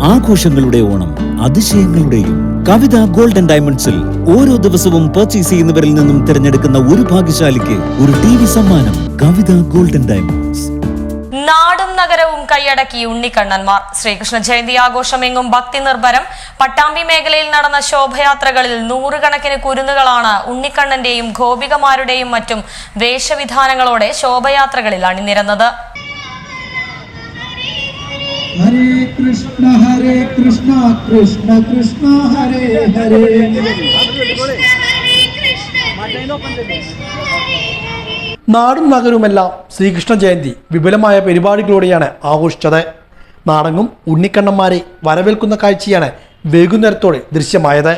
ആഘോഷങ്ങളുടെ ഓണം, അതിശയങ്ങളുടെയും. കവിത ഗോൾഡൻ ഡയമണ്ട്സിൽ ഓരോ ദിവസവും പർച്ചേസ് ചെയ്യുന്നവരിൽ നിന്നും തിരഞ്ഞെടുക്കുന്ന ഒരു ഭാഗ്യശാലിക്ക് ഒരു TV സമ്മാനം. കവിത ഗോൾഡൻ ഡയമണ്ട്സ്. നാടും നഗരവും കൈയടക്കി ഉണ്ണിക്കണ്ണന്മാർ. ശ്രീകൃഷ്ണ ജയന്തി ആഘോഷമെങ്ങും ഭക്തി നിർഭരം. പട്ടാമ്പി മേഖലയിൽ നടന്ന ശോഭയാത്രകളിൽ നൂറുകണക്കിന് കുരുന്നുകളാണ് ഉണ്ണിക്കണ്ണന്റെയും ഗോപികമാരുടെയും മറ്റും വേഷവിധാനങ്ങളോടെ ശോഭയാത്രകളിൽ അണിനിരന്നത്. ഹരേ കൃഷ്ണ കൃഷ്ണ കൃഷ്ണ ഹരേ ഹരേ. നാടും നഗരവുമെല്ലാം ശ്രീകൃഷ്ണ ജയന്തി വിപുലമായ പരിപാടികളോടെയാണ് ആഘോഷിച്ചത്. നാടെങ്ങും ഉണ്ണിക്കണ്ണന്മാരെ വരവേൽക്കുന്ന കാഴ്ചയാണ് വൈകുന്നേരത്തോടെ ദൃശ്യമായത്.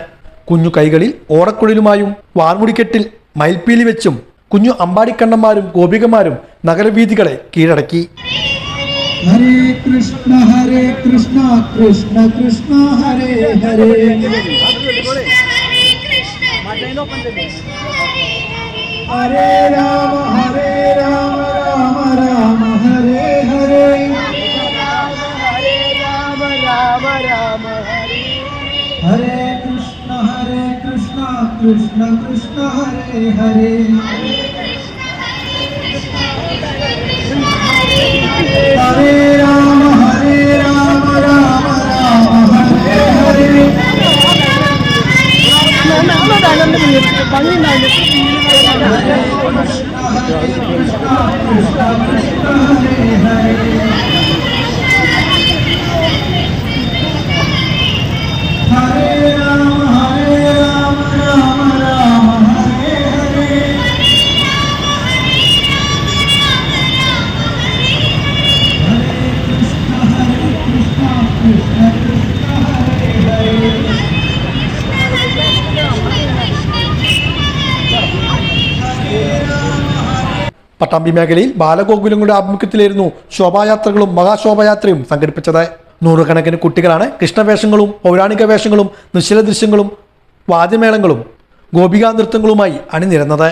കുഞ്ഞു കൈകളിൽ ഓടക്കുഴലുമായും വാർമുടിക്കെട്ടിൽ മയിൽപ്പീലി വെച്ചും കുഞ്ഞു അമ്പാടിക്കണ്ണന്മാരും ഗോപികമാരും നഗരവീഥികളെ കീഴടക്കി. ഹരേ കൃഷ്ണ കൃഷ്ണ കൃഷ്ണ ഹരേ ഹരേ. ഹരേ രാമ രാമ രാമ ഹരേ ഹരേ. ഹരേ രാമ രാമ ഹരേ കൃഷ്ണ കൃഷ്ണ കൃഷ്ണ ഹരേ ഹരേ. ഹരേ രാമ രാമ ഹരേ ഹരേ. പട്ടാമ്പി മേഖലയിൽ ബാലഗോകുലങ്ങളുടെ ആഭിമുഖ്യത്തിലായിരുന്നു ശോഭായാത്രകളും മഹാശോഭായാത്രയും സംഘടിപ്പിച്ചത്. നൂറുകണക്കിന് കുട്ടികളാണ് കൃഷ്ണവേഷങ്ങളും പൗരാണിക വേഷങ്ങളും നിശ്ചല ദൃശ്യങ്ങളും വാദ്യമേളങ്ങളും ഗോപികാ നൃത്തങ്ങളുമായി അണിനിരന്നത്.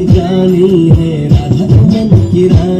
जानी है राधा मन की रानी.